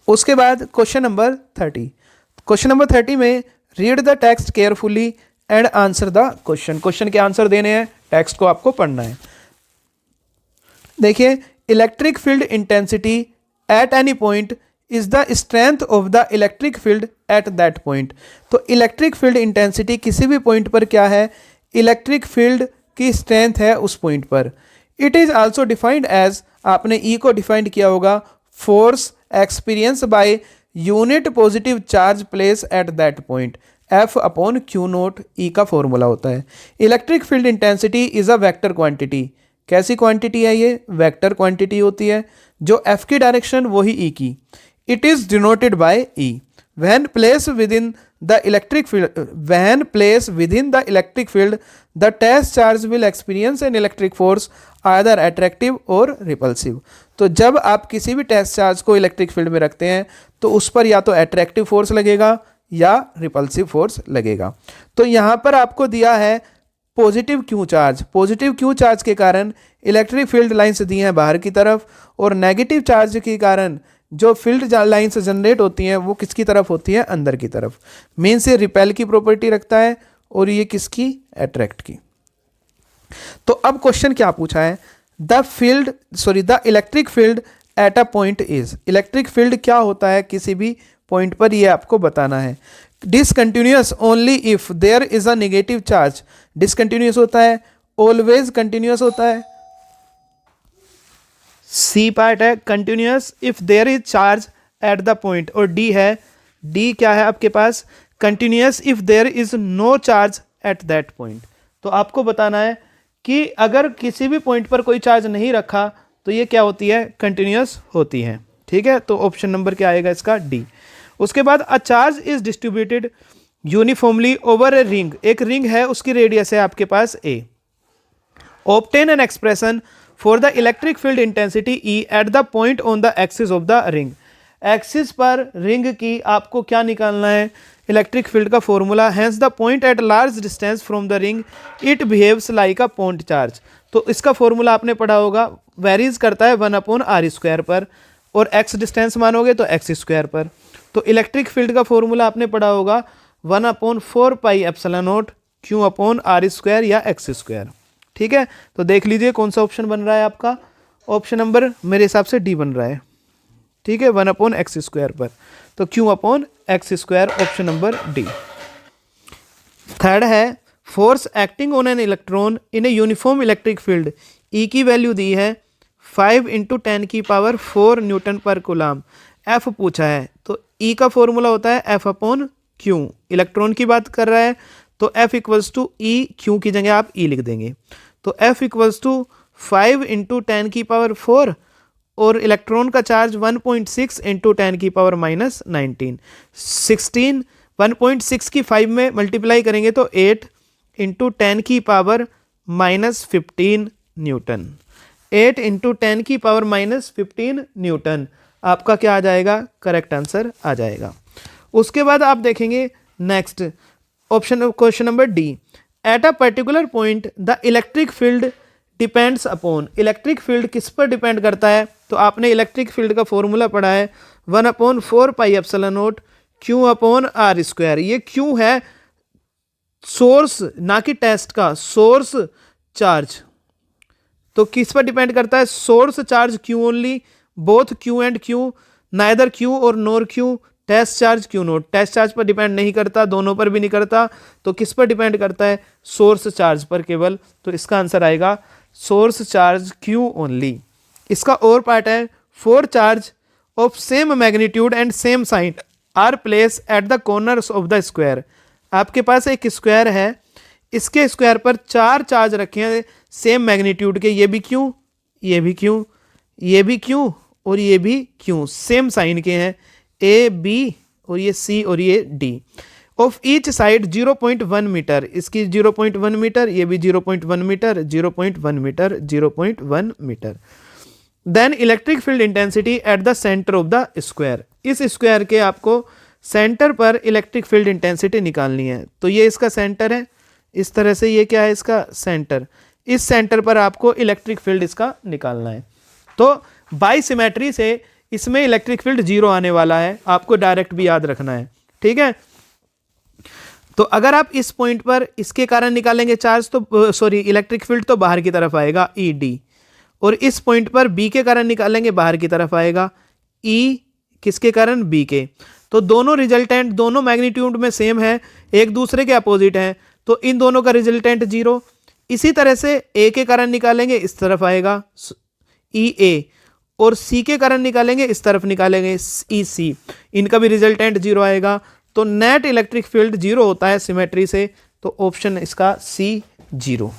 उसके बाद question number 30। Question number 30 में read the text carefully and answer the question. Question के answer देने हैं, टेक्स्ट को आपको पढ़ना है। देखिए, electric field intensity at any point is the strength of the electric field at that point. तो इलेक्ट्रिक फील्ड इंटेंसिटी किसी भी पॉइंट पर क्या है, इलेक्ट्रिक फील्ड की स्ट्रेंथ है उस पॉइंट पर। It is also defined as, आपने ई को डिफाइंड किया होगा, force experience by unit positive charge place at that point, F upon Q naught, E का फॉर्मूला होता है। Electric field intensity is a vector quantity. कैसी quantity है ये, वेक्टर क्वांटिटी होती है। जो एफ की डायरेक्शन वही ई की। It is denoted by E. when placed within the electric field, the test charge will experience an electric force either attractive or repulsive। तो जब आप किसी भी टेस्ट चार्ज को इलेक्ट्रिक फील्ड में रखते हैं तो उस पर या तो अट्रैक्टिव फोर्स लगेगा या रिपल्सिव फोर्स लगेगा। तो यहाँ पर आपको दिया है positive Q charge. Positive Q charge के कारण इलेक्ट्रिक फील्ड लाइंस दी हैं बाहर की तरफ, और नेगेटिव चार्ज के कारण जो फील्ड लाइंस जनरेट होती हैं वो किसकी तरफ होती है, अंदर की तरफ। मेन से रिपेल की प्रॉपर्टी रखता है और ये किसकी, अट्रैक्ट की। तो अब क्वेश्चन क्या पूछा है, the electric field at a point is. Electric field क्या होता है किसी भी पॉइंट पर, ये आपको बताना है। Discontinuous only if there is a negative charge. Discontinuous होता है, ऑलवेज कंटिन्यूअस होता है, सी पार्ट है continuous if there is charge at the point, और डी है, डी क्या है आपके पास, continuous if there is no charge at that point. तो आपको बताना है कि अगर किसी भी पॉइंट पर कोई चार्ज नहीं रखा तो ये क्या होती है, कंटिन्यूअस होती है। ठीक है, तो ऑप्शन नंबर क्या आएगा इसका, डी। उसके बाद a charge is distributed uniformly over a ring. एक रिंग है, उसकी रेडियस है आपके पास a. Obtain an expression for the electric field intensity E at the point on the axis of the ring. Axis पर ring की आपको क्या निकालना है, इलेक्ट्रिक फील्ड का formula. Hence the point at large distance from the ring it behaves like a point charge. तो इसका formula आपने पढ़ा होगा, वेरीज करता है 1/r² पर, और x डिस्टेंस मानोगे तो x² पर। तो इलेक्ट्रिक फील्ड का फॉर्मूला आपने पढ़ा होगा 1/4πε0 Q/r² या x²। ठीक है, तो देख लीजिए कौन सा ऑप्शन बन रहा है आपका, ऑप्शन नंबर मेरे हिसाब से डी बन रहा है। ठीक है, 1/x² पर, तो Q/x², option number D. Third है force acting on an electron in a uniform electric field. E की वैल्यू दी है 5 × 10⁴ न्यूटन पर कूलम। एफ पूछा है, तो ई का फॉर्मूला होता है F/Q। इलेक्ट्रॉन की बात कर रहा है तो F = E, Q की जगह आप E लिख देंगे। तो F = 5 × 10⁴, और इलेक्ट्रॉन का चार्ज 1.6 × 10⁻⁻19। 1.6 की 5 में मल्टीप्लाई करेंगे तो 8 × 10⁻⁻15 न्यूटन। 8 × 10⁻⁻15 न्यूटन आपका क्या आ जाएगा, करेक्ट आंसर आ जाएगा। उसके बाद आप देखेंगे next option, question number D. At a particular point the electric field depends upon. Electric field किस पर डिपेंड करता है, तो आपने इलेक्ट्रिक फील्ड का फॉर्मूला पढ़ा है 1/4πε0 Q/r²। ये Q है सोर्स, ना कि टेस्ट का, सोर्स चार्ज। तो किस पर डिपेंड करता है, source charge Q only, both Q and Q, neither Q और nor Q। Test charge Q0, test charge पर डिपेंड नहीं करता, दोनों पर भी नहीं करता, तो किस पर डिपेंड करता है, सोर्स चार्ज पर केवल। तो इसका आंसर आएगा सोर्स चार्ज Q ओनली। इसका और पार्ट है, 4 charge of same magnitude and same sign are place at the corners of the square. आपके पास एक स्क्वायर है, इसके स्क्वायर पर 4 चार्ज रखे हैं सेम मैग्नीट्यूड के, ये भी Q, ये भी Q, ये भी Q और ये भी Q, सेम साइन के हैं, A, B और ये C और ये D। Of each side 0.1 metre, इसकी 0.1 मीटर, ये भी 0.1 metre, 0.1 metre, 0.1 metre. Then electric field intensity at the centre of the square. इस स्क्वायर के आपको सेंटर पर इलेक्ट्रिक फील्ड इंटेंसिटी निकालनी है। तो ये इसका सेंटर है, इस तरह से ये क्या है इसका सेंटर, इस सेंटर पर आपको इलेक्ट्रिक फील्ड इसका निकालना है। तो बाई सिमेट्री से इसमें इलेक्ट्रिक फील्ड 0 आने वाला है, आपको डायरेक्ट भी याद रखना है, ठीक है। तो अगर आप इस पॉइंट पर इसके कारण निकालेंगे चार्ज तो सॉरी इलेक्ट्रिक फील्ड तो बाहर की तरफ आएगा ई डी, और इस पॉइंट पर बी के कारण निकालेंगे बाहर की तरफ आएगा ई, किसके कारण, बी के। तो दोनों रिजल्टेंट दोनों मैग्नीट्यूड में सेम है, एक दूसरे के अपोजिट हैं, तो इन दोनों का रिजल्टेंट 0। इसी तरह से ए के कारण निकालेंगे इस तरफ आएगा ई ए, और सी के कारण निकालेंगे इस तरफ निकालेंगे ई सी, इनका भी रिजल्टेंट 0 आएगा। तो नेट इलेक्ट्रिक फील्ड 0 होता है सिमेट्री से, तो ऑप्शन इसका सी 0।